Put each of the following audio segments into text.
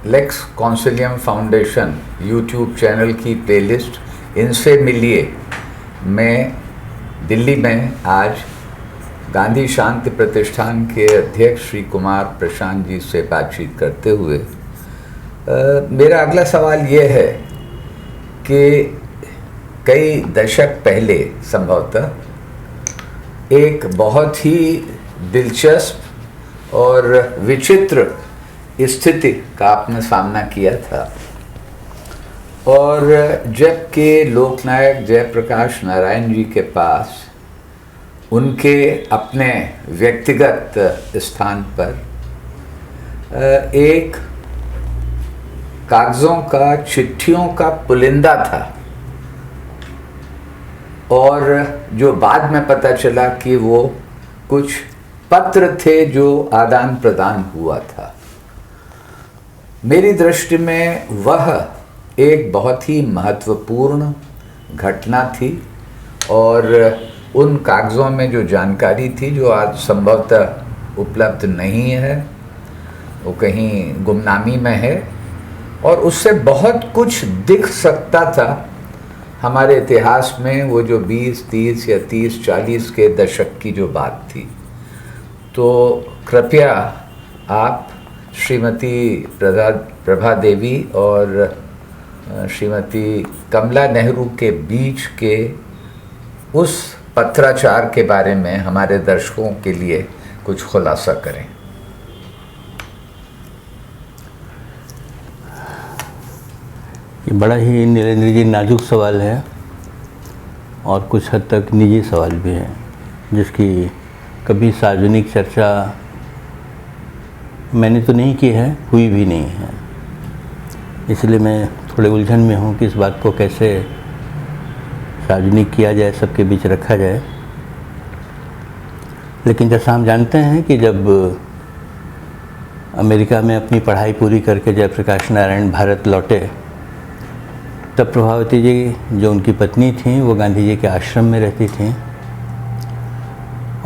Lakes Consilium foundation YouTube channel की playlist इनसे मिलिए में दिल्ली में आज गांधी शांति प्रतिष्ठान के अध्यक्ष श्री कुमार प्रशांत जी से बातचीत करते हुए मेरा अगला सवाल ये है कि कई दशक पहले संभवतः एक बहुत ही दिलचस्प और विचित्र स्थिति का आपने सामना किया था और जबकि लोकनायक जयप्रकाश नारायण जी के पास उनके अपने व्यक्तिगत स्थान पर एक कागज़ों का चिट्ठियों का पुलिंदा था और जो बाद में पता चला कि वो कुछ पत्र थे जो आदान प्रदान हुआ था। मेरी दृष्टि में वह एक बहुत ही महत्वपूर्ण घटना थी और उन कागज़ों में जो जानकारी थी जो आज संभवतः उपलब्ध नहीं है, वो कहीं गुमनामी में है और उससे बहुत कुछ दिख सकता था हमारे इतिहास में। वो जो 20, 30 या 30, 40 के दशक की जो बात थी, तो कृपया आप श्रीमती प्रभा देवी और श्रीमती कमला नेहरू के बीच के उस पत्राचार के बारे में हमारे दर्शकों के लिए कुछ खुलासा करें। ये बड़ा ही नीलेंद्र जी नाजुक सवाल है और कुछ हद तक निजी सवाल भी है, जिसकी कभी सार्वजनिक चर्चा मैंने तो नहीं की है, हुई भी नहीं है। इसलिए मैं थोड़े उलझन में हूँ कि इस बात को कैसे सार्वजनिक किया जाए, सबके बीच रखा जाए। लेकिन जैसा हम जानते हैं कि जब अमेरिका में अपनी पढ़ाई पूरी करके जयप्रकाश नारायण भारत लौटे, तब प्रभावती जी जो उनकी पत्नी थीं वो गांधी जी के आश्रम में रहती थीं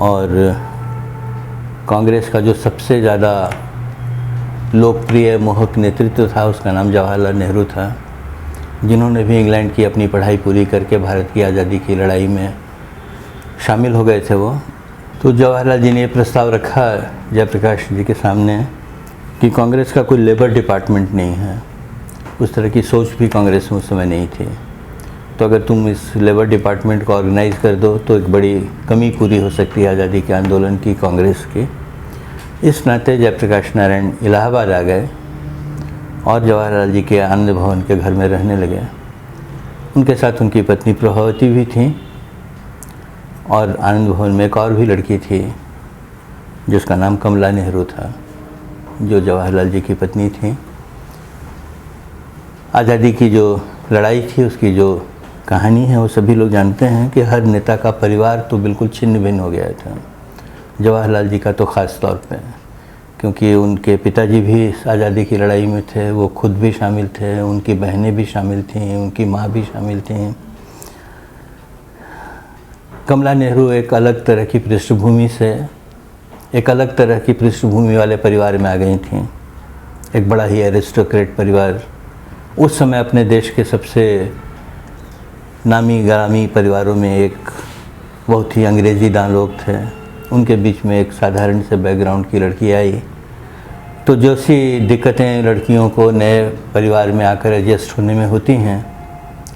और कांग्रेस का जो सबसे ज़्यादा लोकप्रिय मोहक नेतृत्व था उसका नाम जवाहरलाल नेहरू था, जिन्होंने भी इंग्लैंड की अपनी पढ़ाई पूरी करके भारत की आज़ादी की लड़ाई में शामिल हो गए थे वो। तो जवाहरलाल जी ने ये प्रस्ताव रखा जयप्रकाश जी के सामने कि कांग्रेस का कोई लेबर डिपार्टमेंट नहीं है, उस तरह की सोच भी कांग्रेस में उस समय नहीं थी। तो अगर तुम इस लेबर डिपार्टमेंट को ऑर्गेनाइज़ कर दो तो एक बड़ी कमी पूरी हो सकती है आज़ादी के आंदोलन की, कांग्रेस की। इस नाते जयप्रकाश नारायण इलाहाबाद आ गए और जवाहरलाल जी के आनंद भवन के घर में रहने लगे। उनके साथ उनकी पत्नी प्रभावती भी थी और आनंद भवन में एक और भी लड़की थी जिसका नाम कमला नेहरू था, जो जवाहरलाल जी की पत्नी थी। आज़ादी की जो लड़ाई थी उसकी जो कहानी है वो सभी लोग जानते हैं कि हर नेता का परिवार तो बिल्कुल छिन्न भिन्न हो गया था। जवाहरलाल जी का तो ख़ास तौर पे, क्योंकि उनके पिताजी भी इस आज़ादी की लड़ाई में थे, वो खुद भी शामिल थे, उनकी बहनें भी शामिल थीं, उनकी माँ भी शामिल थीं। कमला नेहरू एक अलग तरह की पृष्ठभूमि से, एक अलग तरह की पृष्ठभूमि वाले परिवार में आ गई थीं। एक बड़ा ही एरिस्टोक्रेट परिवार, उस समय अपने देश के सबसे नामी ग्रामी परिवारों में एक बहुत ही अंग्रेज़ी दान लोग थे। उनके बीच में एक साधारण से बैकग्राउंड की लड़की आई, तो जो सी दिक्कतें लड़कियों को नए परिवार में आकर एडजस्ट होने में होती हैं,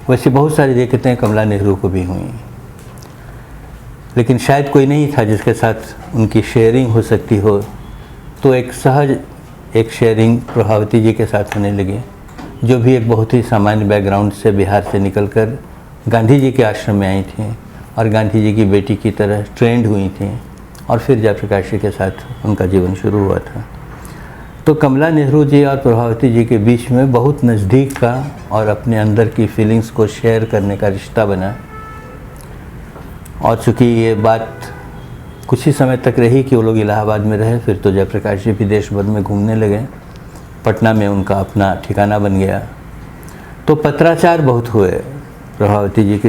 वैसी बहुत सारी दिक्कतें कमला नेहरू को भी हुई। लेकिन शायद कोई नहीं था जिसके साथ उनकी शेयरिंग हो सकती हो, तो एक सहज एक शेयरिंग प्रभावती जी के साथ होने लगी, जो भी एक बहुत ही सामान्य बैकग्राउंड से बिहार से निकलकर गांधी जी के आश्रम में आई थी और गांधी जी की बेटी की तरह ट्रेंड हुई थी और फिर जयप्रकाश जी के साथ उनका जीवन शुरू हुआ था। तो कमला नेहरू जी और प्रभावती जी के बीच में बहुत नज़दीक का और अपने अंदर की फीलिंग्स को शेयर करने का रिश्ता बना। और चूँकि ये बात कुछ ही समय तक रही कि वो लोग इलाहाबाद में रहे, फिर तो जयप्रकाश जी भी देश भर में घूमने लगे, पटना में उनका अपना ठिकाना बन गया। तो पत्राचार बहुत हुए प्रभावती जी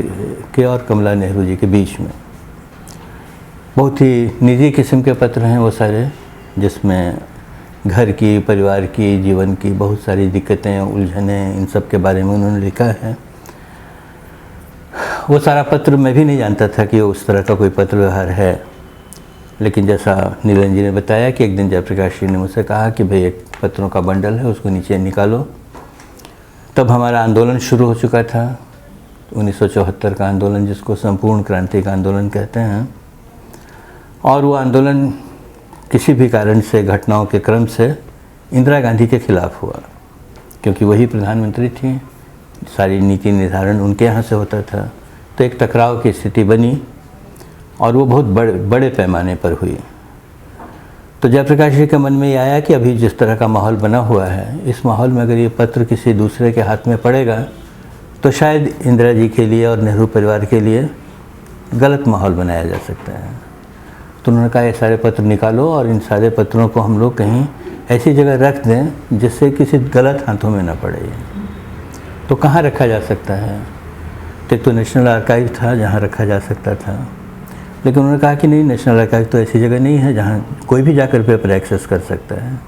के और कमला नेहरू जी के बीच में। बहुत ही निजी किस्म के पत्र हैं वो सारे, जिसमें घर की, परिवार की, जीवन की बहुत सारी दिक्कतें, उलझनें, इन सब के बारे में उन्होंने लिखा है। वो सारा पत्र मैं भी नहीं जानता था कि उस तरह का कोई पत्र व्यवहार है, लेकिन जैसा नीलम जी ने बताया कि एक दिन जयप्रकाश जी ने मुझसे कहा कि भाई एक पत्रों का बंडल है, उसको नीचे निकालो। तब हमारा आंदोलन शुरू हो चुका था, 1974 का आंदोलन, जिसको संपूर्ण क्रांति का आंदोलन कहते हैं। और वो आंदोलन किसी भी कारण से, घटनाओं के क्रम से इंदिरा गांधी के खिलाफ हुआ, क्योंकि वही प्रधानमंत्री थी, सारी नीति निर्धारण उनके यहाँ से होता था। तो एक टकराव की स्थिति बनी और वो बहुत बड़े पैमाने पर हुई। तो जयप्रकाश जी के मन में ये आया कि अभी जिस तरह का माहौल बना हुआ है, इस माहौल में अगर ये पत्र किसी दूसरे के हाथ में पड़ेगा तो शायद इंदिरा जी के लिए और नेहरू परिवार के लिए गलत माहौल बनाया जा सकता है। तो उन्होंने कहा ये सारे पत्र निकालो और इन सारे पत्रों को हम लोग कहीं ऐसी जगह रख दें जिससे किसी गलत हाथों में ना पड़े। तो कहाँ रखा जा सकता है? तो नेशनल आर्काइव था जहाँ रखा जा सकता था, लेकिन उन्होंने कहा कि नहीं, नेशनल आर्काइव तो ऐसी जगह नहीं है जहाँ कोई भी जाकर पेपर एक्सेस कर सकता है।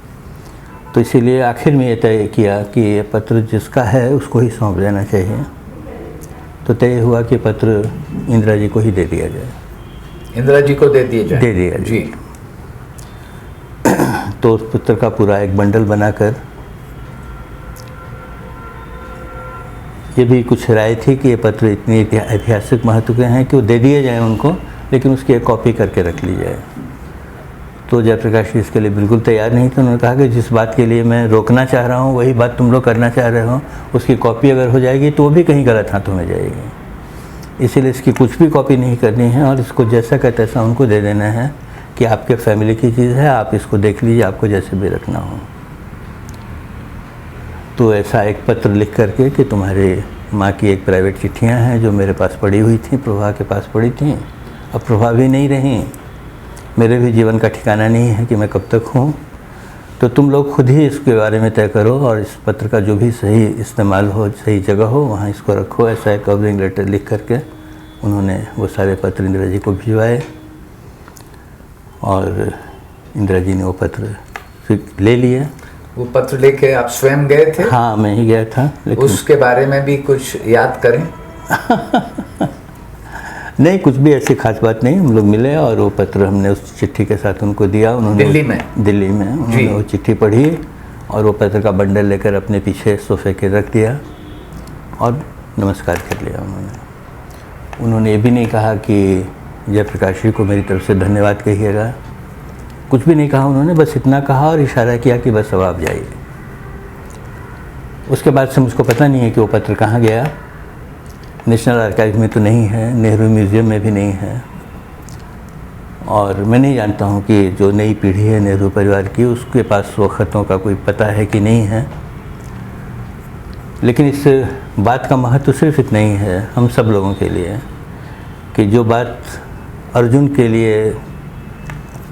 तो इसीलिए आखिर में ये तय किया कि ये पत्र जिसका है उसको ही सौंप देना चाहिए। तो तय हुआ कि पत्र इंदिरा जी को ही दे दिया जाए। इंदिरा जी को दे दिया जाए? दे दिया जी। तो उस पत्र का पूरा एक बंडल बनाकर, ये भी कुछ राय थी कि ये पत्र इतने ऐतिहासिक महत्व के हैं कि वो दे दिए जाएँ उनको, लेकिन उसकी एक कॉपी करके रख ली जाए। तो जयप्रकाश जी इसके लिए बिल्कुल तैयार नहीं थे। उन्होंने कहा कि जिस बात के लिए मैं रोकना चाह रहा हूँ वही बात तुम लोग करना चाह रहे हो, उसकी कॉपी अगर हो जाएगी तो वो भी कहीं गलत हाथों में जाएगी। इसीलिए इसकी कुछ भी कॉपी नहीं करनी है और इसको जैसा का तैसा उनको दे देना है कि आपके फैमिली की चीज़ है, आप इसको देख लीजिए, आपको जैसे भी रखना हो। तो ऐसा एक पत्र लिख करके कि तुम्हारे माँ की एक प्राइवेट चिट्ठियाँ हैं जो मेरे पास पड़ी हुई थी, प्रभा के पास पड़ी थी, अब प्रभा भी नहीं रही, मेरे भी जीवन का ठिकाना नहीं है कि मैं कब तक हूँ, तो तुम लोग खुद ही इसके बारे में तय करो और इस पत्र का जो भी सही इस्तेमाल हो, सही जगह हो, वहाँ इसको रखो। ऐसा एक कवरिंग लेटर लिख करके उन्होंने वो सारे पत्र इंदिरा जी को भिजवाए और इंदिरा जी ने वो पत्र फिर ले लिए। वो पत्र लेके आप स्वयं गए थे? हाँ, मैं ही गया था। लेकिन उसके बारे में भी कुछ याद करें? नहीं, कुछ भी ऐसी खास बात नहीं। हम लोग मिले और वो पत्र हमने उस चिट्ठी के साथ उनको दिया। उन्होंने दिल्ली में उन्होंने वो चिट्ठी पढ़ी और वो पत्र का बंडल लेकर अपने पीछे सोफे के रख दिया और नमस्कार कर लिया। उन्होंने ये भी नहीं कहा कि जयप्रकाश जी को मेरी तरफ से धन्यवाद कहिएगा, कुछ भी नहीं कहा उन्होंने। बस इतना कहा और इशारा किया कि बस अब आप जाइए। उसके बाद से मुझको पता नहीं है कि वो पत्र कहाँ गया। नेशनल आर्काइव में तो नहीं है, नेहरू म्यूज़ियम में भी नहीं है, और मैं नहीं जानता हूँ कि जो नई पीढ़ी है नेहरू परिवार की उसके पास वो ख़तों का कोई पता है कि नहीं है। लेकिन इस बात का महत्व सिर्फ इतना ही है हम सब लोगों के लिए कि जो बात अर्जुन के लिए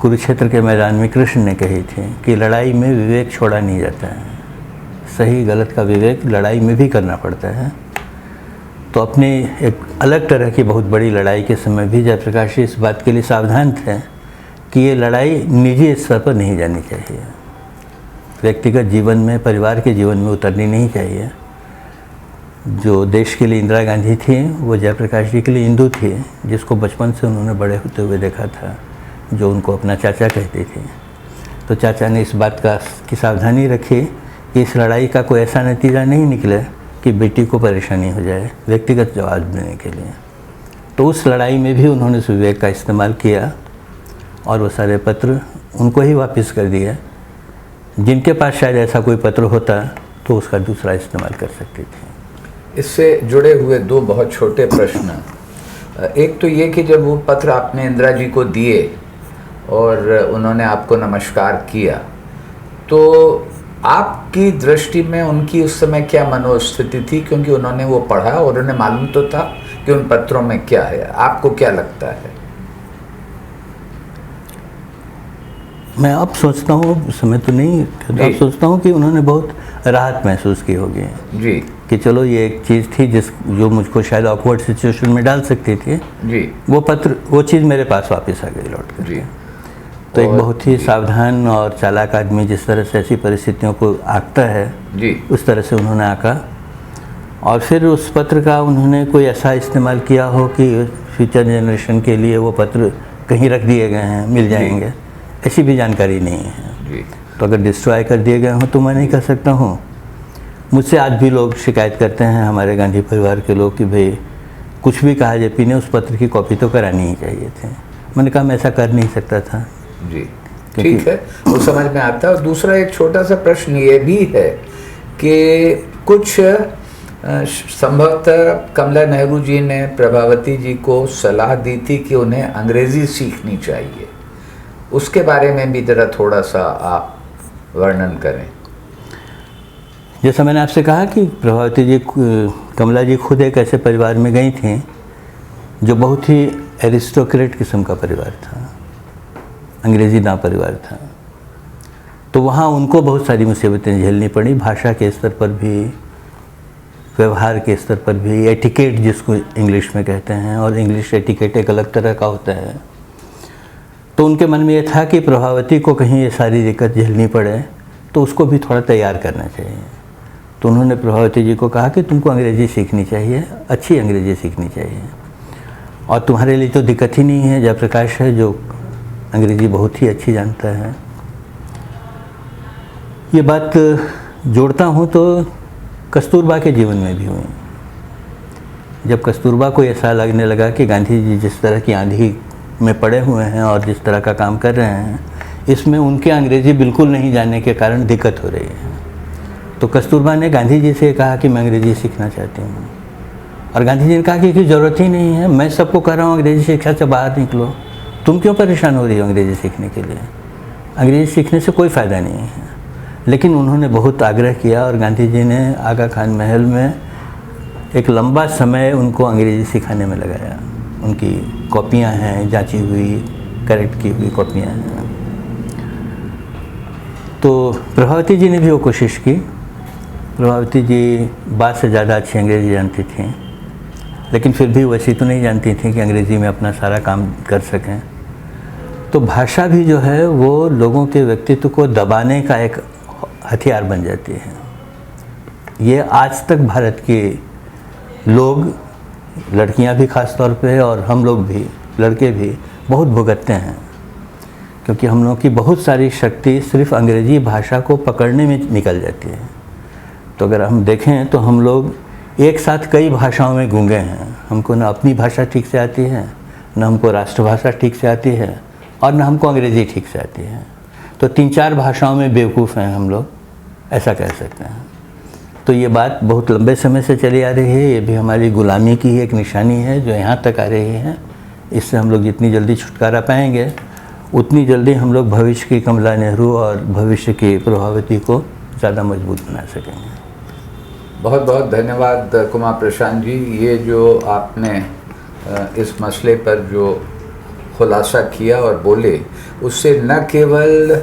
कुरुक्षेत्र के मैदान में कृष्ण ने कही थी कि लड़ाई में विवेक छोड़ा नहीं जाता है, सही गलत का विवेक लड़ाई में भी करना पड़ता है। तो अपने एक अलग तरह की बहुत बड़ी लड़ाई के समय भी जयप्रकाश जी इस बात के लिए सावधान थे कि ये लड़ाई निजी स्तर पर नहीं जानी चाहिए, व्यक्तिगत जीवन में, परिवार के जीवन में उतरनी नहीं चाहिए। जो देश के लिए इंदिरा गांधी थी वो जयप्रकाश जी के लिए इंदु थी, जिसको बचपन से उन्होंने बड़े होते हुए देखा था, जो उनको अपना चाचा कहती थी। तो चाचा ने इस बात की सावधानी रखी कि इस लड़ाई का कोई ऐसा नतीजा नहीं निकले कि बेटी को परेशानी हो जाए व्यक्तिगत जवाब देने के लिए। तो उस लड़ाई में भी उन्होंने उस विवेक का इस्तेमाल किया और वो सारे पत्र उनको ही वापस कर दिए। जिनके पास शायद ऐसा कोई पत्र होता तो उसका दूसरा इस्तेमाल कर सकते थे। इससे जुड़े हुए दो बहुत छोटे प्रश्न। एक तो ये कि जब वो पत्र आपने इंदिरा जी को दिए और उन्होंने आपको नमस्कार किया, तो आपकी दृष्टि में उनकी उस समय क्या मनोस्थिति थी? क्योंकि उन्होंने वो पढ़ा और उन्हें मालूम तो था कि उन पत्रों में क्या है। आपको क्या लगता है? मैं अब सोचता हूँ, उस समय तो नहीं, अब सोचता हूँ कि उन्होंने बहुत राहत महसूस की होगी जी, कि चलो ये एक चीज़ थी जो मुझको शायद ऑकवर्ड सिचुएशन में डाल सकती थी जी। वो पत्र, वो चीज़ मेरे पास वापस आ गई लौट कर जी। तो एक बहुत ही सावधान और चालाक आदमी जिस तरह से ऐसी परिस्थितियों को आंकता है जी, उस तरह से उन्होंने आंका। और फिर उस पत्र का उन्होंने कोई ऐसा इस्तेमाल किया हो कि फ्यूचर जनरेशन के लिए वो पत्र कहीं रख दिए गए हैं, मिल जाएंगे, ऐसी भी जानकारी नहीं है जी। तो अगर डिस्ट्रॉय कर दिए गए हों तो मैं नहीं कर सकता हूँ। मुझसे आज भी लोग शिकायत करते हैं, हमारे गांधी परिवार के लोग, कि भाई कुछ भी कहा जेपी ने, उस पत्र की कॉपी तो करानी ही चाहिए थी। मैंने कहा मैं ऐसा कर नहीं सकता था जी, ठीक है, वो समझ में आता है। और दूसरा एक छोटा सा प्रश्न ये भी है कि कुछ संभवतः कमला नेहरू जी ने प्रभावती जी को सलाह दी थी कि उन्हें अंग्रेजी सीखनी चाहिए, उसके बारे में भी ज़रा थोड़ा सा आप वर्णन करें। जैसा मैंने आपसे कहा कि प्रभावती जी, कमला जी खुद एक ऐसे परिवार में गई थी जो बहुत ही एरिस्टोक्रेट किस्म का परिवार था, अंग्रेजी ना परिवार था। तो वहाँ उनको बहुत सारी मुसीबतें झेलनी पड़ी, भाषा के स्तर पर भी, व्यवहार के स्तर पर भी, एटिकेट जिसको इंग्लिश में कहते हैं, और इंग्लिश एटिकेट एक अलग तरह का होता है। तो उनके मन में ये था कि प्रभावती को कहीं ये सारी दिक्कत झेलनी पड़े तो उसको भी थोड़ा तैयार करना चाहिए। तो उन्होंने प्रभावती जी को कहा कि तुमको अंग्रेज़ी सीखनी चाहिए, अच्छी अंग्रेज़ी सीखनी चाहिए, और तुम्हारे लिए तो दिक्कत ही नहीं है, जयप्रकाश है जो अंग्रेज़ी बहुत ही अच्छी जानता है। ये बात जोड़ता हूँ तो कस्तूरबा के जीवन में भी हुई। जब कस्तूरबा को ऐसा लगने लगा कि गांधी जी जिस तरह की आंधी में पड़े हुए हैं और जिस तरह का काम कर रहे हैं, इसमें उनके अंग्रेज़ी बिल्कुल नहीं जानने के कारण दिक्कत हो रही है, तो कस्तूरबा ने गांधी जी से कहा कि मैं अंग्रेज़ी सीखना चाहती हूँ। और गांधी जी ने कहा कि ज़रूरत ही नहीं है, मैं सबको कह रहा हूँ अंग्रेज़ी शिक्षा से बाहर निकलो, तुम क्यों परेशान हो रही हो अंग्रेज़ी सीखने के लिए, अंग्रेज़ी सीखने से कोई फ़ायदा नहीं है। लेकिन उन्होंने बहुत आग्रह किया और गांधी जी ने आगा खान महल में एक लंबा समय उनको अंग्रेज़ी सिखाने में लगाया। उनकी कॉपियाँ हैं, जांची हुई, करेक्ट की हुई कॉपियाँ हैं। तो प्रभावती जी ने भी वो कोशिश की। प्रभावती जी बात से ज़्यादा अच्छी अंग्रेज़ी जानती थी, लेकिन फिर भी वैसी तो नहीं जानती थी कि अंग्रेज़ी में अपना सारा काम कर सकें। तो भाषा भी जो है वो लोगों के व्यक्तित्व को दबाने का एक हथियार बन जाती है। ये आज तक भारत के लोग, लड़कियां भी ख़ास तौर पे और हम लोग भी, लड़के भी बहुत भुगतते हैं, क्योंकि हम लोगों की बहुत सारी शक्ति सिर्फ अंग्रेज़ी भाषा को पकड़ने में निकल जाती है। तो अगर हम देखें तो हम लोग एक साथ कई भाषाओं में गूंगे हैं। हमको ना अपनी भाषा ठीक से आती है, ना हमको राष्ट्रभाषा ठीक से आती है, और ना हमको अंग्रेज़ी ठीक से आती है। तो 3-4 भाषाओं में बेवकूफ़ हैं हम लोग, ऐसा कह सकते हैं। तो ये बात बहुत लंबे समय से चली आ रही है, ये भी हमारी गुलामी की एक निशानी है जो यहाँ तक आ रही है। इससे हम लोग जितनी जल्दी छुटकारा पाएंगे उतनी जल्दी हम लोग भविष्य की कमला नेहरू और भविष्य की प्रभावती को ज़्यादा मजबूत बना सकेंगे। बहुत बहुत धन्यवाद कुमार प्रशांत जी। ये जो आपने इस मसले पर जो खुलासा किया और बोले, उससे न केवल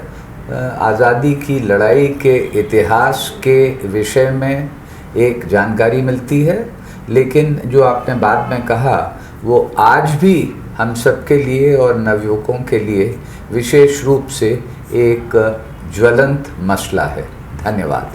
आज़ादी की लड़ाई के इतिहास के विषय में एक जानकारी मिलती है, लेकिन जो आपने बाद में कहा वो आज भी हम सब के लिए और नवयुवकों के लिए विशेष रूप से एक ज्वलंत मसला है। धन्यवाद।